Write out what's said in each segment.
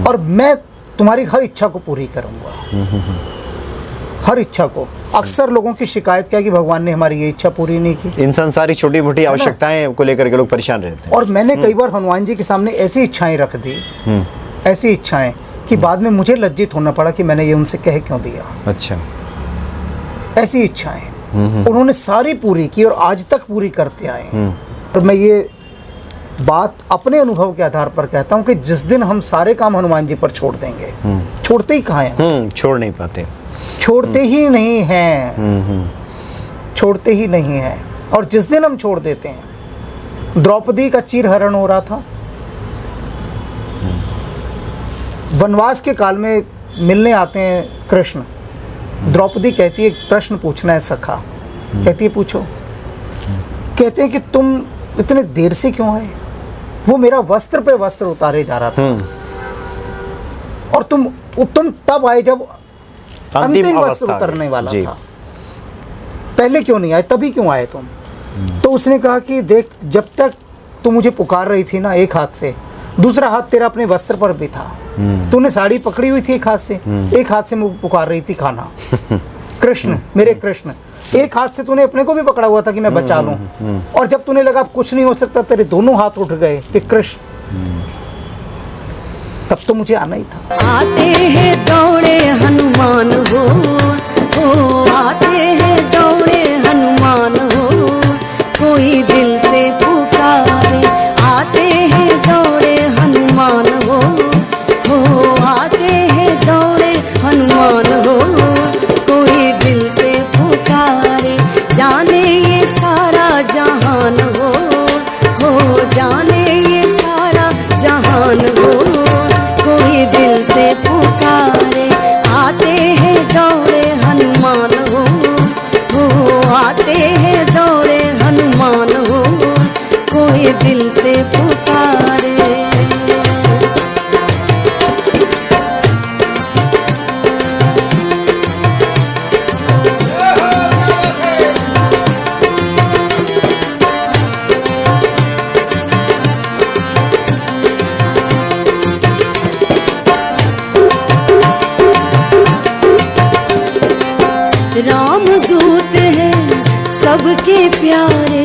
और मैं तुम्हारी हर इच्छा को पूरी करूँगा, हर इच्छा को। अक्सर लोगों की शिकायत क्या है कि भगवान ने हमारी ये इच्छा पूरी नहीं की। इन सारी छोटी मोटी आवश्यकताएं को लेकर के लोग परेशान रहते हैं। और मैंने कई बार हनुमान जी के सामने ऐसी इच्छाएं रख दी, ऐसी इच्छाएं कि बाद में मुझे लज्जित होना पड़ा कि मैंने ये उनसे कह क्यों दिया। अच्छा। ऐसी इच्छाएं उन्होंने सारी पूरी की और आज तक पूरी करते आए हैं। और मैं ये बात अपने अनुभव के आधार पर कहता हूँ कि जिस दिन हम सारे काम हनुमान जी पर छोड़ देंगे, छोड़ते ही कहाँ हैं, छोड़ नहीं पाते, छोड़ते ही नहीं हैं, छोड़ते ही नहीं हैं। और जिस दिन हम छोड़ देते हैं, द्रौपदी का चीरहरण हो रहा था, वनवास के काल में मिलने आते हैं कृष्ण। द्रौपदी कहती है प्रश्न पूछना है सखा, कहती है पूछो। कहते हैं कि तुम इतने देर से क्यों आए? वो मेरा वस्त्र पे वस्त्र उतारे जा रहा था और तुम तब आए जब अंतिम वस्त्र उतरने वाला था। पहले क्यों नहीं आए, तभी क्यों आए तुम? तो उसने कहा कि देख, जब तक तू मुझे पुकार रही थी ना एक हाथ से, दूसरा हाथ तेरा अपने वस्त्र पर भी था। तूने साड़ी पकड़ी हुई थी एक हाथ से, एक हाथ से मुझे पुकार रही थी खाना। कृष्ण, मेरे कृष्ण, एक हाथ से तूने अपने को भी पकड़ा हुआ था कि मैं बचा लूं, और जब तूने लगा अब कुछ नहीं हो सकता, तेरे दोनों हाथ उठ गए कि कृष्ण, तब तो मुझे आना ही था। आते हैं दौड़े हनुमान हो आते हैं दौड़े हनुमान हो, कोई दिल से पुकारे। आते हैं दौड़े हनुमान हो आते हैं दौड़े हनुमान हो, कोई दिल से पुकारे। जाने ये सारा जहान हो जाने ये सारा जहान हो, कोई दिल से पुकारे। आते हैं दौड़े हनुमान हो आते हैं दौड़े हनुमान हो, कोई दिल से पुकारे। राम दूत हैं सबके प्यारे,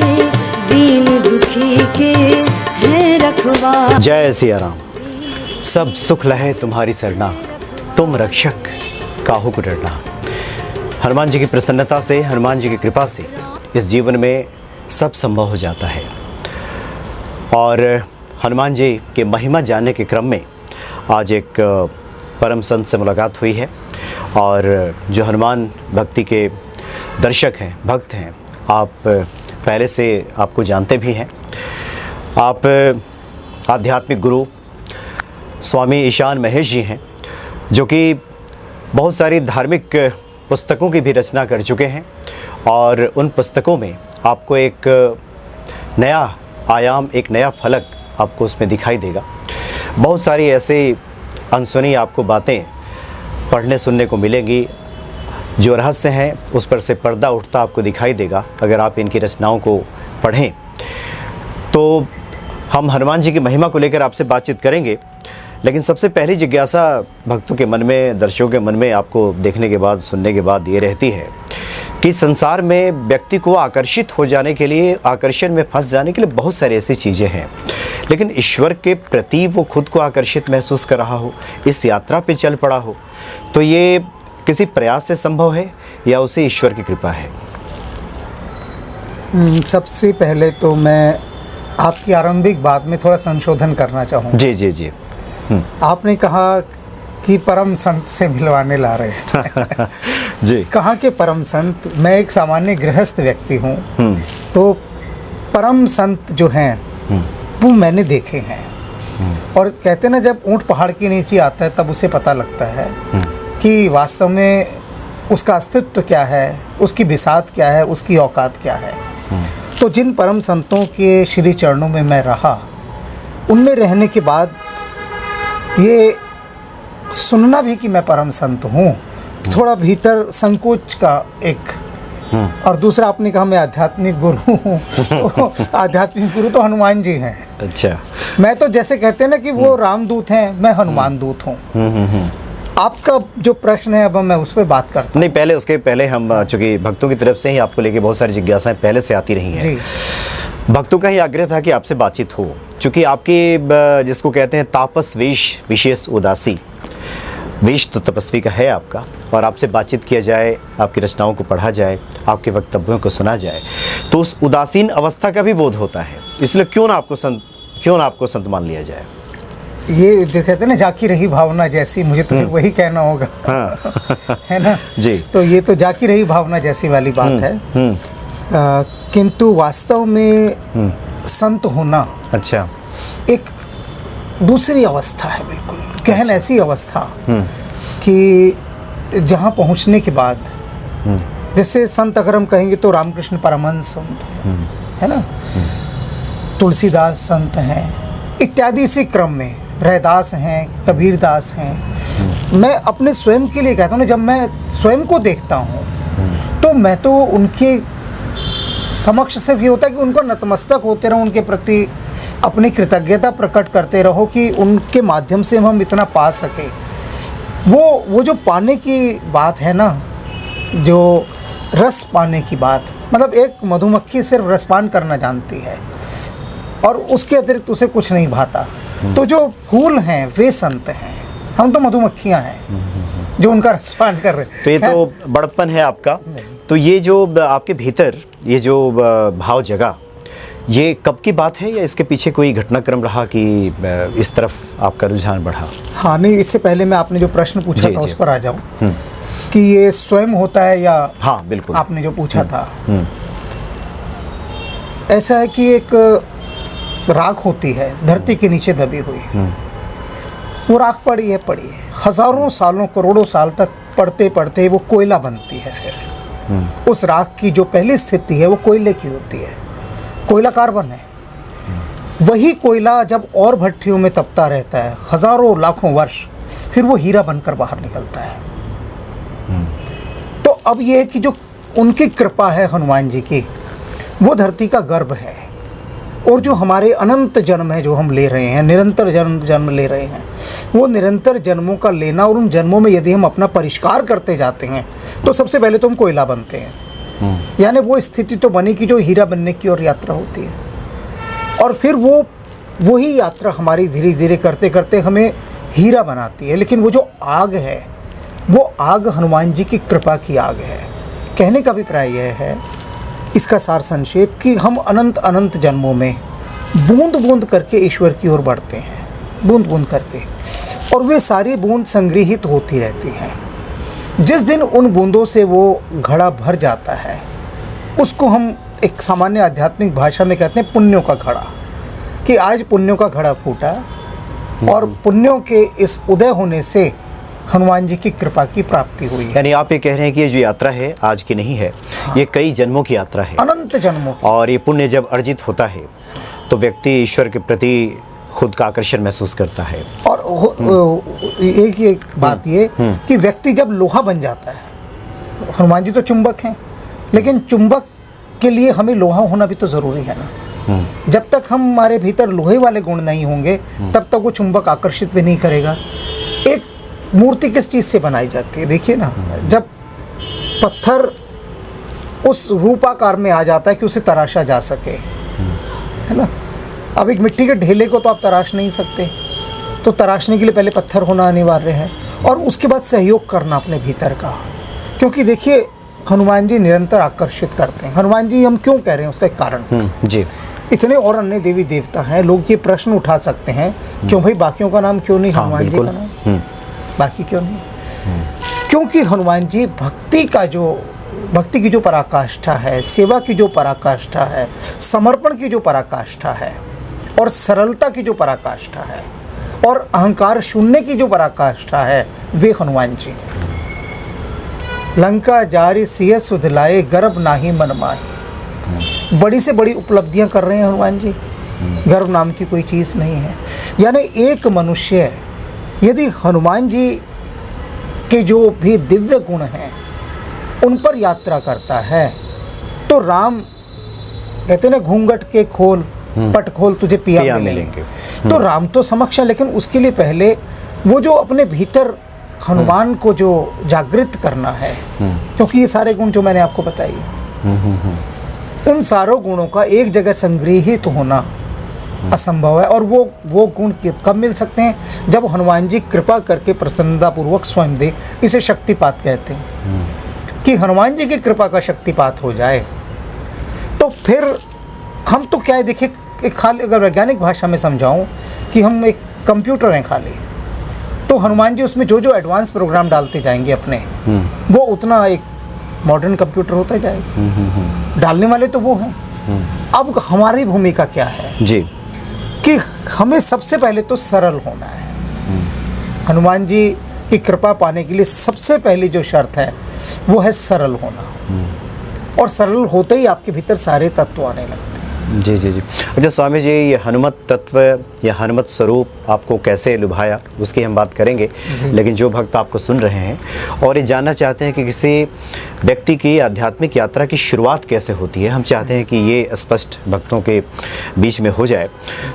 दीन दुखी के हैं रखवारे। जय सिया राम। सब सुख लहे तुम्हारी सरना, तुम रक्षक काहू को डरना। हनुमान जी की प्रसन्नता से, हनुमान जी की कृपा से इस जीवन में सब संभव हो जाता है। और हनुमान जी के महिमा जानने के क्रम में आज एक परम संत से मुलाकात हुई है। और जो हनुमान भक्ति के दर्शक हैं, भक्त हैं, आप पहले से आपको जानते भी हैं। आप आध्यात्मिक गुरु स्वामी ईशान महेश जी हैं, जो कि बहुत सारी धार्मिक पुस्तकों की भी रचना कर चुके हैं। और उन पुस्तकों में आपको एक नया आयाम, एक नया फलक आपको उसमें दिखाई देगा। बहुत सारी ऐसे अनसुनी आपको बातें पढ़ने सुनने को मिलेंगी, जो रहस्य हैं उस पर से पर्दा उठता आपको दिखाई देगा अगर आप इनकी रचनाओं को पढ़ें। तो हम हनुमान जी की महिमा को लेकर आपसे बातचीत करेंगे, लेकिन सबसे पहली जिज्ञासा भक्तों के मन में, दर्शकों के मन में आपको देखने के बाद, सुनने के बाद ये रहती है कि संसार में व्यक्ति को आकर्षित हो जाने के लिए, आकर्षण में फंस जाने के लिए बहुत सारी ऐसी चीज़ें हैं, लेकिन ईश्वर के प्रति वो खुद को आकर्षित महसूस कर रहा हो, इस यात्रा पे चल पड़ा हो, तो ये किसी प्रयास से संभव है या उसे ईश्वर की कृपा है? सबसे पहले तो मैं आपकी आरंभिक बात में थोड़ा संशोधन करना चाहूँगा। जी जी जी। आपने कहा कि परम संत से मिलवाने ला रहे हैं। जी। कहाँ के परम संत? मैं एक सामान्य गृहस्थ व्यक्ति हूँ, तो परम संत जो हैं वो मैंने देखे हैं। और कहते हैं ना, जब ऊंट पहाड़ के नीचे आता है तब उसे पता लगता है कि वास्तव में उसका अस्तित्व क्या है, उसकी बिसात क्या है, उसकी औकात क्या है। तो जिन परम संतों के श्री चरणों में मैं रहा, उनमें रहने के बाद ये सुनना भी कि मैं परम संत हूँ, थोड़ा भीतर संकोच का एक। और दूसरा, आपने कहा मैं आध्यात्मिक गुरु हूँ। आध्यात्मिक गुरु तो हनुमान जी हैं। अच्छा। मैं तो जैसे कहते हैं ना कि वो रामदूत हैं, मैं हनुमान दूत हूँ। आपका जो प्रश्न है अब मैं उस पर बात करता हूँ। नहीं, उसके पहले हम चूंकि भक्तों की तरफ से ही आपको लेके बहुत सारी जिज्ञासाएं पहले से आती रही हैं जी। भक्तों का ही आग्रह था कि आपसे बातचीत हो, क्योंकि आपकी जिसको कहते हैं तापस वेश विशेष उदासी, वेश तो तपस्वी का है आपका, और आपसे बातचीत किया जाए, आपकी रचनाओं को पढ़ा जाए, आपके वक्तव्यों को सुना जाए, तो उस उदासीन अवस्था का भी बोध होता है। इसलिए क्यों ना आपको संत मान लिया जाए। ये जो कहते हैं ना, जाकी रही भावना जैसी, मुझे तो फिर वही कहना होगा। हाँ। है ना जी। तो ये तो जाकी रही भावना जैसी वाली बात है। किंतु वास्तव में संत होना अच्छा एक दूसरी अवस्था है, बिल्कुल गहन ऐसी अवस्था कि जहाँ पहुँचने के बाद, जैसे संत अगर हम कहेंगे तो रामकृष्ण परमहंस संत है ना, तुलसीदास संत हैं, इत्यादि इसी क्रम में रैदास हैं, कबीरदास हैं। मैं अपने स्वयं के लिए कहता हूँ ना, जब मैं स्वयं को देखता हूँ तो मैं तो उनके समक्ष से भी होता है कि उनको नतमस्तक होते रहो, उनके प्रति अपनी कृतज्ञता प्रकट करते रहो कि उनके माध्यम से हम इतना पा सके। वो जो पाने की बात है ना, जो रस पाने की बात, मतलब एक मधुमक्खी सिर्फ रसपान करना जानती है और उसके अतिरिक्त उसे कुछ नहीं भाता। तो जो फूल हैं वे संत हैं, हम तो मधुमक्खियां हैं जो उनका रसपान कर रहे हैं। तो ये तो बड़प्पन है आपका। तो ये जो आपके भीतर ये जो भाव जगा, ये कब की बात है या इसके पीछे कोई घटनाक्रम रहा कि इस तरफ आपका रुझान बढ़ा? हाँ नहीं, इससे पहले मैं आपने जो प्रश्न पूछा था उस पर आ जाऊं कि ये स्वयं होता है या हाँ बिल्कुल आपने जो पूछा था। ऐसा है कि एक राख होती है धरती के नीचे दबी हुई, वो राख पड़ी है हजारों सालों करोड़ों साल तक पड़ते पड़ते वो कोयला बनती है। फिर उस राख की जो पहली स्थिति है वो कोयले की होती है, कोयला कार्बन है। वही कोयला जब और भट्टियों में तपता रहता है हजारों लाखों वर्ष, फिर वो हीरा बनकर बाहर निकलता है। तो अब ये है कि जो उनकी कृपा है हनुमान जी की, वो धरती का गर्भ है। और जो हमारे अनंत जन्म है जो हम ले रहे हैं, निरंतर जन्म ले रहे हैं, वो निरंतर जन्मों का लेना, और उन जन्मों में यदि हम अपना परिष्कार करते जाते हैं तो सबसे पहले तो हम कोयला बनते हैं। यानी वो स्थिति तो बनी कि जो हीरा बनने की ओर यात्रा होती है, और फिर वही यात्रा हमारी धीरे धीरे करते करते हमें हीरा बनाती है। लेकिन वो जो आग है, वो आग हनुमान जी की कृपा की आग है। कहने का अभिप्राय यह है, इसका सार संक्षेप, कि हम अनंत अनंत जन्मों में बूंद बूंद करके ईश्वर की ओर बढ़ते हैं, बूंद बूंद करके, और वे सारी बूंद संग्रहित होती रहती हैं। जिस दिन उन बूंदों से वो घड़ा भर जाता है, उसको हम एक सामान्य आध्यात्मिक भाषा में कहते हैं पुण्यों का घड़ा, कि आज पुण्यों का घड़ा फूटा, और पुण्यों के इस उदय होने से हनुमान जी की कृपा की प्राप्ति हुई है। यानी आप ये कह रहे हैं कि ये जो यात्रा है आज की नहीं है, ये कई जन्मों की यात्रा है, अनंत जन्मों की। और ये पुण्य जब अर्जित होता है तो व्यक्ति ईश्वर के प्रति खुद का आकर्षण महसूस करता है। और एक बात ये कि व्यक्ति जब लोहा बन जाता है, हनुमान जी तो चुंबक हैं, लेकिन चुंबक के लिए हमें लोहा होना भी तो ज़रूरी है ना। जब तक हमारे भीतर लोहे वाले गुण नहीं होंगे तब तक वो चुंबक आकर्षित भी नहीं करेगा। एक मूर्ति किस चीज़ से बनाई जाती है, देखिए ना, जब पत्थर उस रूपाकार में आ जाता है कि उसे तराशा जा सके, है ना। अब एक मिट्टी के ढेले को तो आप तराश नहीं सकते, तो तराशने के लिए पहले पत्थर होना अनिवार्य है, और उसके बाद सहयोग करना अपने भीतर का। क्योंकि देखिए हनुमान जी निरंतर आकर्षित करते हैं। हनुमान जी हम क्यों कह रहे हैं, उसका एक कारण जी। इतने और अन्य देवी देवता हैं, लोग ये प्रश्न उठा सकते हैं, क्यों भाई बाकियों का नाम क्यों नहीं हनुमान जी का नाम, बाकी क्यों नहीं? क्योंकि हनुमान जी भक्ति की जो पराकाष्ठा है, सेवा की जो पराकाष्ठा है, समर्पण की जो पराकाष्ठा है, और सरलता की जो पराकाष्ठा है, और अहंकार शून्य की जो पराकाष्ठा है, वे हनुमान जी हैं। लंका जारी सिय सुध लाए, गर्भ नाही मन माही। बड़ी से बड़ी उपलब्धियां कर रहे हैं हनुमान जी, गर्व नाम की कोई चीज़ नहीं है। यानी एक मनुष्य यदि हनुमान जी के जो भी दिव्य गुण हैं उन पर यात्रा करता है, तो राम कहते हैं ना, घूंघट के खोल पट खोल तुझे पिया मिलेंगे। तो राम तो समक्ष है, लेकिन उसके लिए पहले वो जो अपने भीतर हनुमान को जो जागृत करना है, क्योंकि ये सारे गुण जो मैंने आपको बताई, उन सारों गुणों का एक जगह संग्रहित होना असंभव है। और वो गुण कब मिल सकते हैं? जब हनुमान जी कृपा करके प्रसन्नतापूर्वक स्वयं दे। इसे शक्तिपात कहते हैं कि हनुमान जी की कृपा का शक्तिपात हो जाए तो फिर हम तो क्या है, देखिए एक खाली, अगर वैज्ञानिक भाषा में समझाऊं कि हम एक कंप्यूटर हैं खाली, तो हनुमान जी उसमें जो जो एडवांस प्रोग्राम डालते जाएंगे अपने, वो उतना एक मॉडर्न कंप्यूटर होता जाएगा। डालने वाले तो वो हैं। अब हमारी भूमिका क्या है जी, कि हमें सबसे पहले तो सरल होना है। हनुमान जी की कृपा पाने के लिए सबसे पहली जो शर्त है वो है सरल होना, और सरल होते ही आपके भीतर सारे तत्व आने लगते हैं। जी जी जी। अच्छा स्वामी जी, ये हनुमत तत्व या हनुमत स्वरूप आपको कैसे लुभाया उसकी हम बात करेंगे, लेकिन जो भक्त आपको सुन रहे हैं और ये जानना चाहते हैं कि किसी व्यक्ति की आध्यात्मिक यात्रा की शुरुआत कैसे होती है, हम चाहते हैं कि ये स्पष्ट भक्तों के बीच में हो जाए।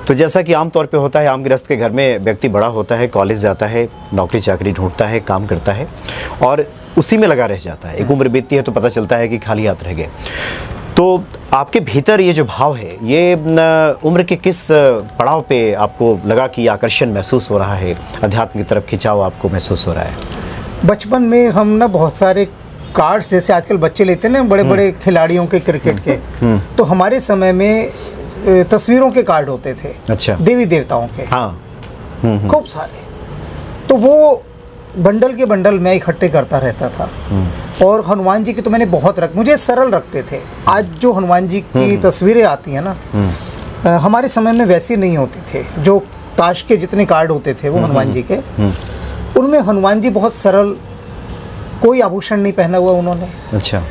तो जैसा कि आम तौर पे होता है, आम गृहस्थ के घर में व्यक्ति बड़ा होता है, कॉलेज जाता है, नौकरी चाकरी ढूंढता है, काम करता है और उसी में लगा रह जाता है। एक उम्र बीतती है तो पता चलता है कि खाली हाथ रह गए। तो आपके भीतर ये जो भाव है, ये उम्र के किस पड़ाव पे आपको लगा कि आकर्षण महसूस हो रहा है, अध्यात्म की तरफ खिंचाव आपको महसूस हो रहा है? बचपन में हम ना बहुत सारे कार्ड्स, जैसे आजकल बच्चे लेते हैं ना बड़े बड़े खिलाड़ियों के क्रिकेट के, तो हमारे समय में तस्वीरों के कार्ड होते थे। अच्छा। देवी देवताओं के। हाँ। खूब सारे। तो वो बंडल के बंडल मैं इकट्ठे करता रहता था। और हनुमान जी की तो मैंने बहुत मुझे सरल रखते थे। आज जो हनुमान जी की तस्वीरें आती हैं ना, हमारे समय में वैसी नहीं होती थे। जो ताश के जितने कार्ड होते थे वो हनुमान जी के, उनमें हनुमान जी बहुत सरल, कोई आभूषण नहीं पहना हुआ उन्होंने। अच्छा।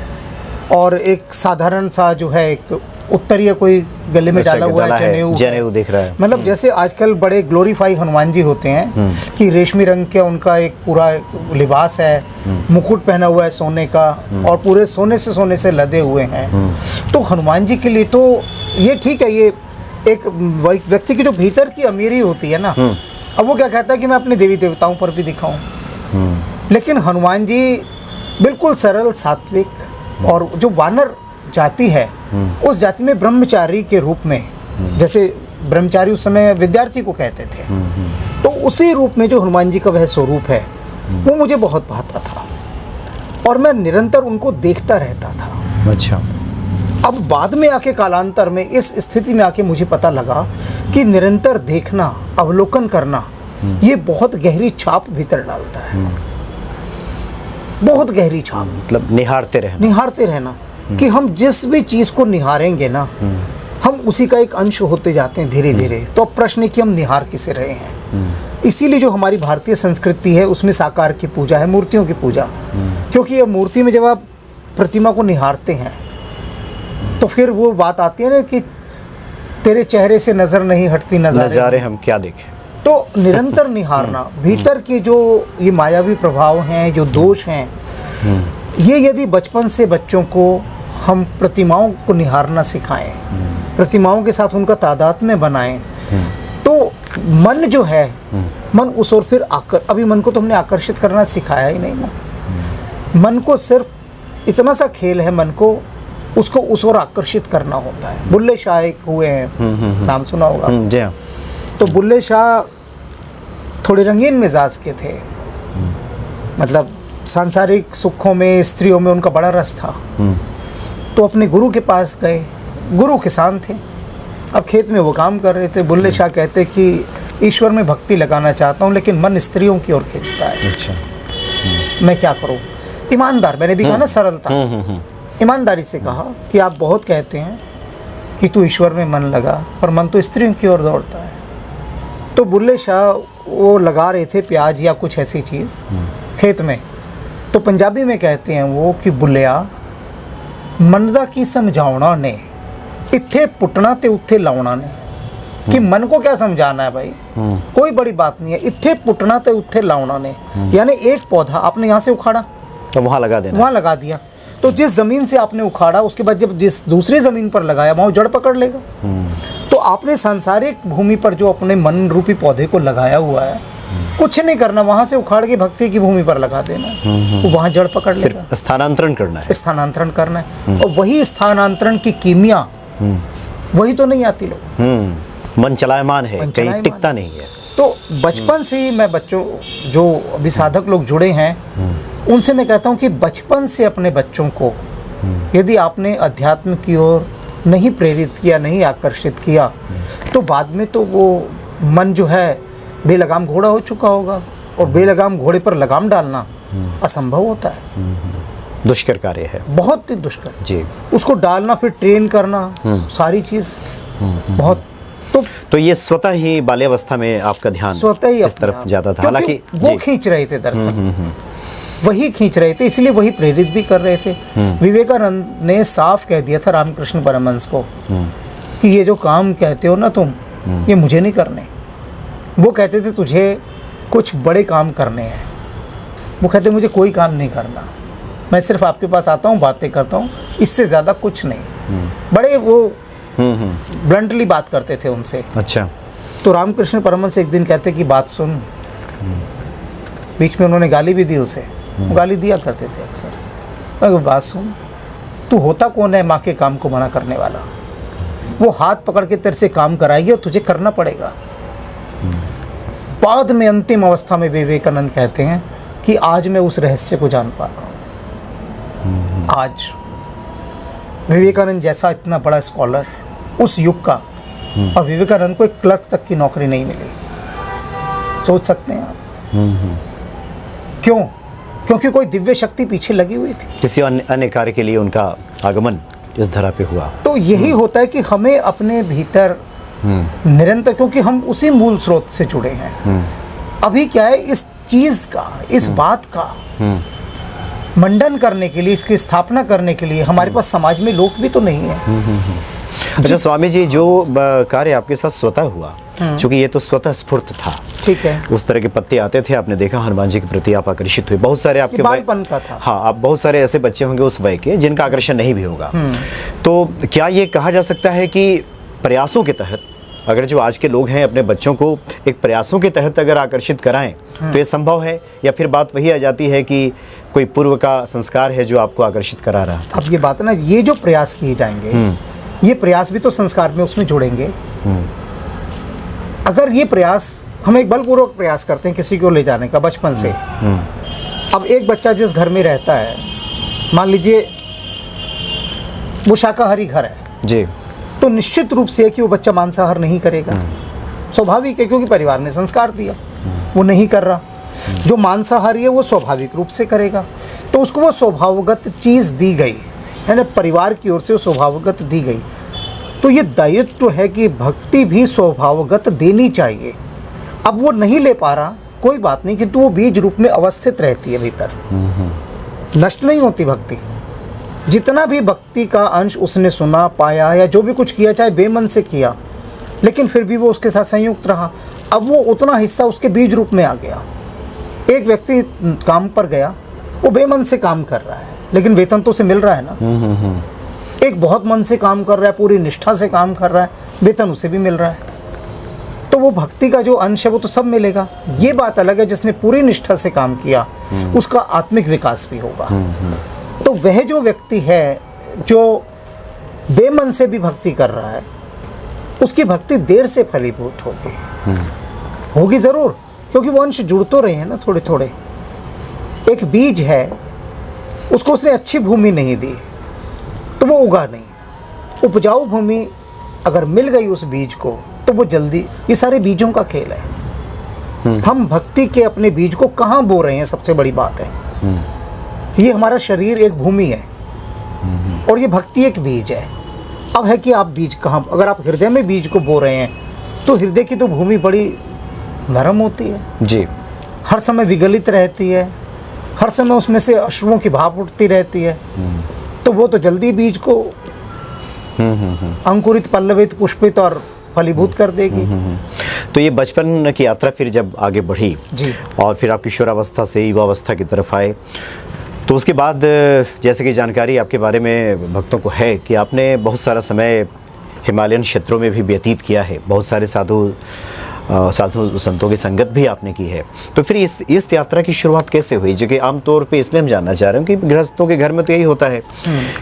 और एक साधारण सा जो है एक उत्तरीय कोई गले में डाला हुआ है, जनेऊ दिख रहा है। मतलब जैसे आजकल बड़े ग्लोरीफाई हनुमान जी होते हैं कि रेशमी रंग के उनका एक पूरा लिबास है, मुकुट पहना हुआ है सोने का, और पूरे सोने से लदे हुए हैं। तो हनुमान जी के लिए तो ये ठीक है, ये एक व्यक्ति की जो भीतर की अमीरी होती है ना, अब वो क्या कहता है कि मैं अपने देवी देवताओं पर भी दिखाऊं, लेकिन हनुमान जी बिल्कुल सरल, सात्विक। और जो वानर जाति है, उस जाति में ब्रह्मचारी के रूप में, जैसे ब्रह्मचारी उस समय विद्यार्थी को कहते थे, तो उसी रूप में जो हनुमान जी का वह स्वरूप है वो मुझे बहुत भाता था और मैं निरंतर उनको देखता रहता था। अच्छा। अब बाद में आके कालांतर में इस स्थिति में आके मुझे पता लगा कि निरंतर देखना, अवलोकन करना, ये बहुत गहरी छाप भीतर डालता है। बहुत गहरी छाप, मतलब निहारते रहना कि हम जिस भी चीज़ को निहारेंगे ना, हम उसी का एक अंश होते जाते हैं धीरे धीरे। तो अब प्रश्न है कि हम निहार किसे रहे हैं। इसीलिए जो हमारी भारतीय संस्कृति है उसमें साकार की पूजा है, मूर्तियों की पूजा। क्योंकि ये मूर्ति में जब आप प्रतिमा को निहारते हैं तो फिर वो बात आती है ना कि तेरे चेहरे से नज़र नहीं हटती, नज़ारे हम क्या देखें। तो निरंतर निहारना, भीतर के जो ये मायावी प्रभाव हैं, जो दोष हैं, ये यदि बचपन से बच्चों को हम प्रतिमाओं को निहारना सिखाएं, प्रतिमाओं के साथ उनका तादाद में बनाएं, तो मन जो है, मन उस ओर फिर अभी मन को तो हमने आकर्षित करना सिखाया ही नहीं ना। मन को सिर्फ इतना सा खेल है, मन को उसको उस ओर आकर्षित करना होता है। बुल्ले शाह एक हुए हैं, नाम सुना होगा। जी हाँ। तो बुल्ले शाह थोड़े रंगीन मिजाज के थे, मतलब सांसारिक सुखों में, स्त्रियों में उनका बड़ा रस था। तो अपने गुरु के पास गए। गुरु किसान थे, अब खेत में वो काम कर रहे थे। बुल्ले शाह कहते कि ईश्वर में भक्ति लगाना चाहता हूँ लेकिन मन स्त्रियों की ओर खींचता है। अच्छा। मैं क्या करूँ? ईमानदार, मैंने भी कहा ना सरलता, ईमानदारी से कहा कि आप बहुत कहते हैं कि तू ईश्वर में मन लगा, पर मन तो स्त्रियों की ओर दौड़ता है। तो बुल्ले शाह वो लगा रहे थे प्याज या कुछ ऐसी चीज़ खेत में। तो पंजाबी में कहते हैं वो कि बुल्लिया मनदा की समझावना ने, इत्थे पुटना ते उत्थे लावना ने। कि मन को क्या समझाना है भाई, कोई बड़ी बात नहीं है, इत्थे पुटना ते उत्थे लावना ने। यानी एक पौधा आपने यहाँ से उखाड़ा तो वहाँ लगा देना, वहाँ लगा दिया। तो जिस ज़मीन से आपने उखाड़ा उसके बाद जब जिस दूसरी ज़मीन पर लगाया वहाँ जड़ पकड़ लेगा। तो आपने सांसारिक भूमि पर जो अपने मन रूपी पौधे को लगाया हुआ है, कुछ नहीं करना, वहाँ से उखाड़ के भक्ति की भूमि पर लगा देना, वो वहाँ जड़ पकड़ लेगा। सिर्फ स्थानांतरण करना है। स्थानांतरण करना है। और वही स्थानांतरण की कीमिया वही तो नहीं आती लोग। मन चलायमान है, मन कहीं चलायमान टिकता नहीं है। तो बचपन से ही मैं बच्चों, जो अभी साधक लोग जुड़े हैं, उनसे मैं कहता हूँ कि बचपन से अपने बच्चों को यदि आपने अध्यात्म की ओर नहीं प्रेरित किया, नहीं आकर्षित किया, तो बाद में तो वो मन जो है बेलगाम घोड़ा हो चुका होगा। और बेलगाम घोड़े पर लगाम डालना असंभव होता है, दुष्कर कार्य है, बहुत ही दुष्कर जी। उसको डालना, फिर ट्रेन करना, सारी चीज़ बहुत। तो ये स्वतः ही बाल्यावस्था में आपका ध्यान स्वतः ही इस तरफ जाता था, हालांकि वो जी। खींच रहे थे दर्शन, वही खींच रहे थे, इसलिए वही प्रेरित भी कर रहे थे। विवेकानंद ने साफ कह दिया था रामकृष्ण परमहंस को कि ये जो काम कहते हो ना तुम, ये मुझे नहीं करने। वो कहते थे तुझे कुछ बड़े काम करने हैं, वो कहते मुझे कोई काम नहीं करना, मैं सिर्फ आपके पास आता हूँ, बातें करता हूँ, इससे ज़्यादा कुछ नहीं। बड़े वो ब्लंटली बात करते थे उनसे। अच्छा। तो रामकृष्ण परमहंस एक दिन कहते कि बात सुन, बीच में उन्होंने गाली भी दी उसे, वो गाली दिया करते थे अक्सर। मैं बात सुन, तू होता कौन है माँ के काम को मना करने वाला? वो हाथ पकड़ के तेरे से काम कराएगी और तुझे करना पड़ेगा। बाद में अंतिम अवस्था में विवेकानंद कहते हैं कि आज मैं उस रहस्य को जान पा रहा हूँ। आज विवेकानंद जैसा इतना बड़ा स्कॉलर उस युग का, और विवेकानंद को एक क्लर्क तक की नौकरी नहीं मिली। सोच सकते हैं आप क्यों? क्योंकि कोई दिव्य शक्ति पीछे लगी हुई थी, किसी अन्य कार्य के लिए उनका आगमन इस धरा पे हुआ। तो यही होता है कि हमें अपने भीतर निरंतर, क्योंकि हम उसी मूल स्रोत से जुड़े हैं। अभी क्या है, इस चीज का, इस बात का मंडन करने के लिए, इसकी स्थापना करने के लिए हमारे पास समाज में लोग भी तो नहीं है। अच्छा स्वामी जी, जो कार्य आपके साथ स्वतः हुआ, क्योंकि ये तो स्वतः स्फूर्त था, ठीक है, उस तरह के पत्ते आते थे, आपने देखा हनुमान जी के प्रति आप आकर्षित हुए। बहुत सारे आपके बालपन का था। हाँ, आप बहुत सारे ऐसे बच्चे होंगे उस वय के जिनका आकर्षण नहीं भी होगा। तो क्या ये कहा जा सकता है कि प्रयासों के तहत, अगर जो आज के लोग हैं अपने बच्चों को एक प्रयासों के तहत अगर आकर्षित कराएं तो ये संभव है, या फिर बात वही आ जाती है कि कोई पूर्व का संस्कार है जो आपको आकर्षित करा रहा था? अब ये बात है ना, ये जो प्रयास किए जाएंगे, ये प्रयास भी तो संस्कार में उसमें जुड़ेंगे। अगर ये प्रयास, हम एक बलपूर्वक प्रयास करते हैं किसी को ले जाने का बचपन से। अब एक बच्चा जिस घर में रहता है, मान लीजिए वो शाकाहारी घर है जी, तो निश्चित रूप से कि वो बच्चा मांसाहार नहीं करेगा, स्वाभाविक है, क्योंकि परिवार ने संस्कार दिया। वो नहीं कर रहा। जो मांसाहारी है वो स्वाभाविक रूप से करेगा, तो उसको वो स्वभावगत चीज़ दी गई है ना, परिवार की ओर से वो स्वभावगत दी गई। तो ये दायित्व है कि भक्ति भी स्वभावगत देनी चाहिए। अब वो नहीं ले पा रहा, कोई बात नहीं, किंतु वो बीज रूप में अवस्थित रहती है भीतर, नष्ट नहीं होती भक्ति। जितना भी भक्ति का अंश उसने सुना, पाया, या जो भी कुछ किया, चाहे बेमन से किया, लेकिन फिर भी वो उसके साथ संयुक्त रहा। अब वो उतना हिस्सा उसके बीज रूप में आ गया। एक व्यक्ति काम पर गया, वो बेमन से काम कर रहा है, लेकिन वेतन तो उसे मिल रहा है ना। एक बहुत मन से काम कर रहा है, पूरी निष्ठा से काम कर रहा है, वेतन उसे भी मिल रहा है। तो वो भक्ति का जो अंश है वो तो सब मिलेगा। ये बात अलग है, जिसने पूरी निष्ठा से काम किया उसका आत्मिक विकास भी होगा। तो वह जो व्यक्ति है जो बेमन से भी भक्ति कर रहा है, उसकी भक्ति देर से फलीभूत होगी ज़रूर, क्योंकि वो अंश जुड़ तो रहे हैं ना थोड़े थोड़े। एक बीज है, उसको उसने अच्छी भूमि नहीं दी तो वो उगा नहीं। उपजाऊ भूमि अगर मिल गई उस बीज को तो वो जल्दी, ये सारे बीजों का खेल है। हम भक्ति के अपने बीज को कहाँ बो रहे हैं, सबसे बड़ी बात है। ये हमारा शरीर एक भूमि है और ये भक्ति एक बीज है। अब है कि आप बीज कहाँ, अगर आप हृदय में बीज को बो रहे हैं तो हृदय की तो भूमि बड़ी नरम होती है जी, हर समय विगलित रहती है, हर समय उसमें से अश्रुओं की भाप उठती रहती है। तो वो तो जल्दी बीज को अंकुरित, पल्लवित, पुष्पित और फलीभूत कर देगी। तो ये बचपन की यात्रा फिर जब आगे बढ़ी जी, और फिर आप किशोरावस्था से युवावस्था की तरफ आए, तो उसके बाद जैसे कि जानकारी आपके बारे में भक्तों को है कि आपने बहुत सारा समय हिमालयन क्षेत्रों में भी व्यतीत किया है, बहुत सारे साधु संतों की संगत भी आपने की है। तो फिर इस यात्रा की शुरुआत कैसे हुई? जो कि आमतौर पे इसलिए हम जानना चाह रहे हैं कि गृहस्थों के घर में तो यही होता है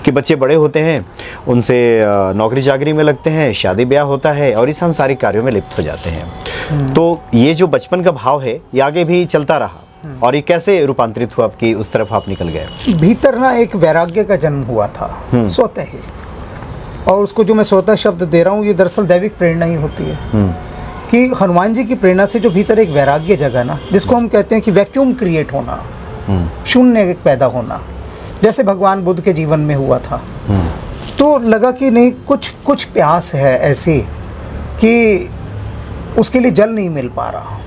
कि बच्चे बड़े होते हैं, उनसे नौकरी चाकरी में लगते हैं, शादी ब्याह होता है और इस सांसारिक कार्यों में लिप्त हो जाते हैं। तो ये जो बचपन का भाव है ये आगे भी चलता रहा और ये कैसे रूपांतरित हुआ आपकी उस तरफ आप निकल गए? भीतर ना एक वैराग्य का जन्म हुआ था स्वतः ही, और उसको जो मैं स्वतः शब्द दे रहा हूँ ये दरअसल दैविक प्रेरणा ही होती है कि हनुमान जी की प्रेरणा से जो भीतर एक वैराग्य जगह ना, जिसको हम कहते हैं कि वैक्यूम क्रिएट होना, शून्य एक पैदा होना, जैसे भगवान बुद्ध के जीवन में हुआ था। तो लगा कि नहीं, कुछ प्यास है ऐसी कि उसके लिए जल नहीं मिल पा रहा,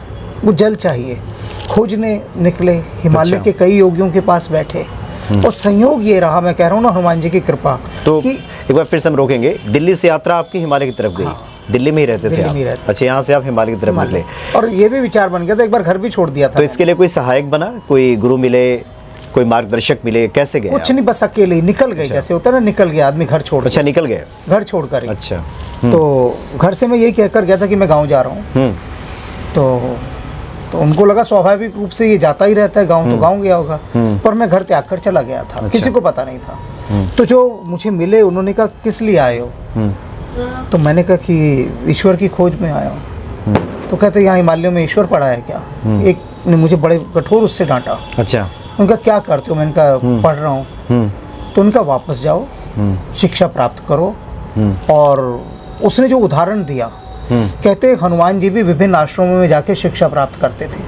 वो जल चाहिए। खोजने निकले, हिमालय के कई योगियों के पास बैठे और संयोग ये रहा, मैं कह रहा हूँ ना, हनुमान जी की कृपा। तो कि एक बार फिर से हम रोकेंगे, दिल्ली से यात्रा आपकी हिमालय की तरफ गई। दिल्ली में ही रहते थे आप? अच्छा, यहाँ से आप हिमालय की तरफ निकले और ये भी विचार बन गया था, एक बार घर भी छोड़ दिया था। तो इसके लिए कोई सहायक बना, कोई गुरु मिले, कोई मार्गदर्शक मिले, कैसे गए? कुछ नहीं, बस अकेले ही निकल गए। जैसे होता है ना, निकल गया आदमी घर छोड़। अच्छा, निकल गए घर छोड़ कर। अच्छा। तो घर से मैं यही कहकर गया था कि मैं गाँव जा रहा हूँ। तो उनको लगा स्वाभाविक रूप से ये जाता ही रहता है गाँव, तो गाँव गया होगा। पर मैं घर त्याग कर चला गया था। किसी को पता नहीं था। तो जो मुझे मिले उन्होंने कहा किस लिए आए हो? तो मैंने कहा कि ईश्वर की खोज में आया हूँ। तो कहते यहाँ हिमालय में ईश्वर पड़ा है क्या? एक ने मुझे बड़े कठोर उससे डांटा। अच्छा। उनका क्या करते हो? मैंने कहा पढ़ रहा हूँ। तो उनका वापस जाओ, शिक्षा प्राप्त करो। और उसने जो उदाहरण दिया, कहते हनुमान जी भी विभिन्न आश्रमों में जाके शिक्षा प्राप्त करते थे।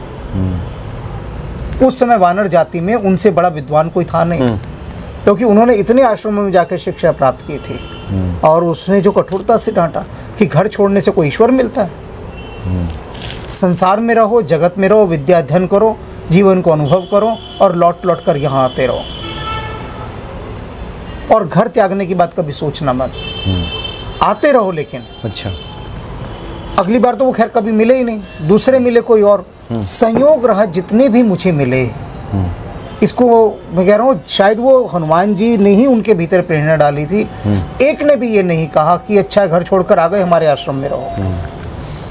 उस समय वानर जाति में उनसे बड़ा विद्वान कोई था नहीं, क्योंकि उन्होंने इतने आश्रमों में जाकर शिक्षा प्राप्त की थी। और उसने जो कठोरता से डांटा कि घर छोड़ने से कोई ईश्वर मिलता है? संसार में रहो, जगत में रहो, विद्या अध्ययन करो, जीवन को अनुभव करो और लौट लौट कर यहाँ आते रहो। और घर त्यागने की बात कभी सोचना मत, आते रहो। लेकिन अच्छा, अगली बार तो वो खैर कभी मिले ही नहीं, दूसरे मिले कोई और। संयोग रहा जितने भी मुझे मिले, इसको मैं कह रहा हूँ शायद वो हनुमान जी ने ही उनके भीतर प्रेरणा डाली थी। एक ने भी ये नहीं कहा कि अच्छा घर छोड़कर आ गए, हमारे आश्रम में रहो।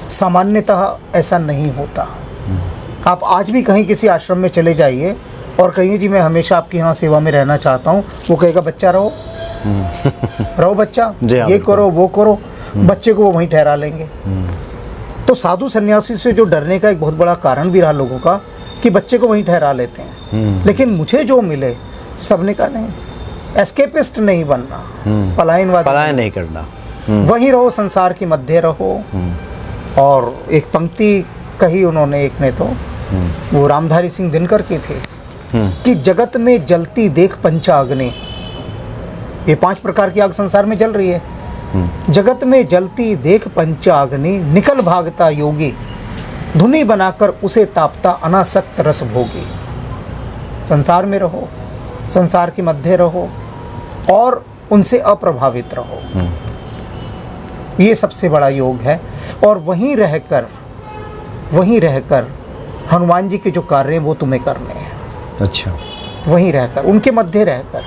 सामान्यतः ऐसा नहीं होता। आप आज भी कहीं किसी आश्रम में चले जाइए और कहिए जी मैं हमेशा आपकी यहाँ सेवा में रहना चाहता हूँ, वो कहेगा बच्चा रहो रहो बच्चा, ये करो वो करो, बच्चे को वो वहीं ठहरा लेंगे। तो साधु सन्यासी से जो डरने का एक बहुत बड़ा कारण भी रहा लोगों का कि बच्चे को वहीं ठहरा लेते हैं। लेकिन मुझे जो मिले सबने कहा नहीं, एस्केपिस्ट नहीं बनना, पलायन नहीं करना, वहीं रहो, संसार के मध्य रहो। और एक पंक्ति कही उन्होंने, एक ने तो वो रामधारी सिंह दिनकर की थी कि जगत में जलती देख पंचाग्नि। ये 5 प्रकार की आग संसार में जल रही है। जगत में जलती देख पंचाग्नि, निकल भागता योगी, धुनी बनाकर उसे तापता अनासक्त रस भोगी। संसार में रहो, संसार के मध्य रहो और उनसे अप्रभावित रहो। ये सबसे बड़ा योग है। और वहीं रहकर हनुमान जी के जो कार्य हैं वो तुम्हें करने हैं। अच्छा, वहीं रहकर, उनके मध्य रहकर।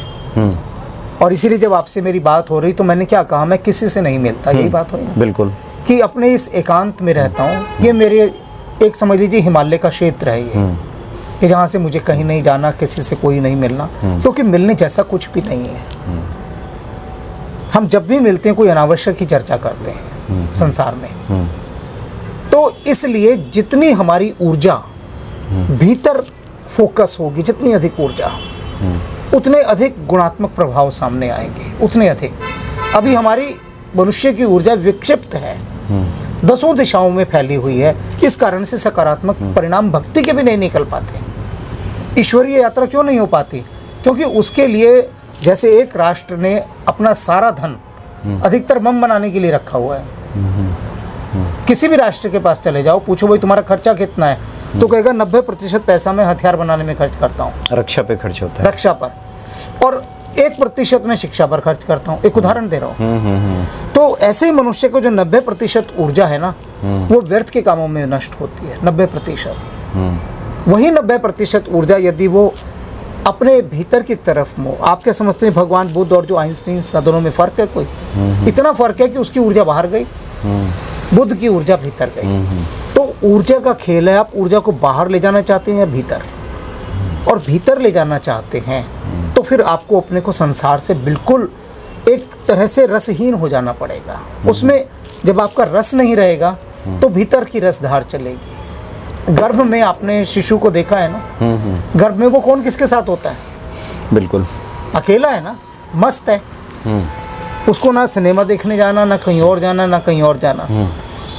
और इसीलिए जब आपसे मेरी बात हो रही तो मैंने क्या कहा, मैं किसी से नहीं मिलता, यही बात हुई ना? बिल्कुल, कि अपने इस एकांत में रहता हूँ। ये मेरे एक समझ लीजिए हिमालय का क्षेत्र है ये, कि जहाँ से मुझे कहीं नहीं जाना, किसी से कोई नहीं मिलना, क्योंकि मिलने जैसा कुछ भी नहीं है। हम जब भी मिलते हैं कोई अनावश्यक ही चर्चा करते हैं संसार में। तो इसलिए जितनी हमारी ऊर्जा भीतर फोकस होगी, जितनी अधिक ऊर्जा, उतने अधिक गुणात्मक प्रभाव सामने आएंगे, उतने अधिक। अभी हमारी मनुष्य की ऊर्जा विक्षिप्त है, 10 दिशाओं में फैली हुई है। इस कारण से सकारात्मक परिणाम भक्ति के भी नहीं निकल पाते, ईश्वरीय यात्रा क्यों नहीं हो पाती? क्योंकि उसके लिए जैसे एक राष्ट्र ने अपना सारा धन अधिकतर बम बनाने के लिए रखा हुआ है। किसी भी राष्ट्र के पास चले जाओ, पूछो भाई तुम्हारा खर्चा कितना है, तो कहेगा 90% पैसा मैं हथियार बनाने में खर्च करता हूँ, रक्षा पे खर्च होता है, रक्षा पर, और 1% मैं शिक्षा पर खर्च करता हूँ। एक उदाहरण दे रहा हूँ। तो ऐसे ही मनुष्य को जो 90% ऊर्जा है ना, वो व्यर्थ के कामों में नष्ट होती है। 90%, वही 90% ऊर्जा यदि वो अपने भीतर की तरफ मोह। आप क्या समझते हैं भगवान बुद्ध और जो आइंस्टीन दोनों में फ़र्क है कोई? इतना फ़र्क है कि उसकी ऊर्जा बाहर गई, बुद्ध की ऊर्जा भीतर गई। तो ऊर्जा का खेल है, आप ऊर्जा को बाहर ले जाना चाहते हैं या भीतर, और भीतर ले जाना चाहते हैं तो फिर आपको अपने को संसार से बिल्कुल एक तरह से रसहीन हो जाना पड़ेगा। उसमें जब आपका रस नहीं रहेगा तो भीतर की रसधार चलेगी। गर्भ में आपने शिशु को देखा है ना, गर्भ में वो कौन किसके साथ होता है? बिल्कुल अकेला है ना, मस्त है, उसको ना सिनेमा देखने जाना, ना कहीं और जाना, ना कहीं और जाना।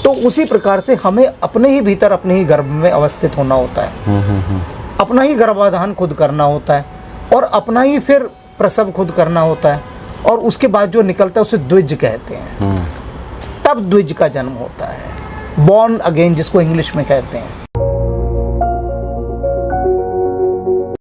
तो उसी प्रकार से हमें अपने ही भीतर अपने ही गर्भ में अवस्थित होना होता है, अपना ही गर्भाधान खुद करना होता है और अपना ही फिर प्रसव खुद करना होता है, और उसके बाद जो निकलता है उसे द्विज कहते हैं। तब द्विज का जन्म होता है, बॉर्न अगेन जिसको इंग्लिश में कहते हैं।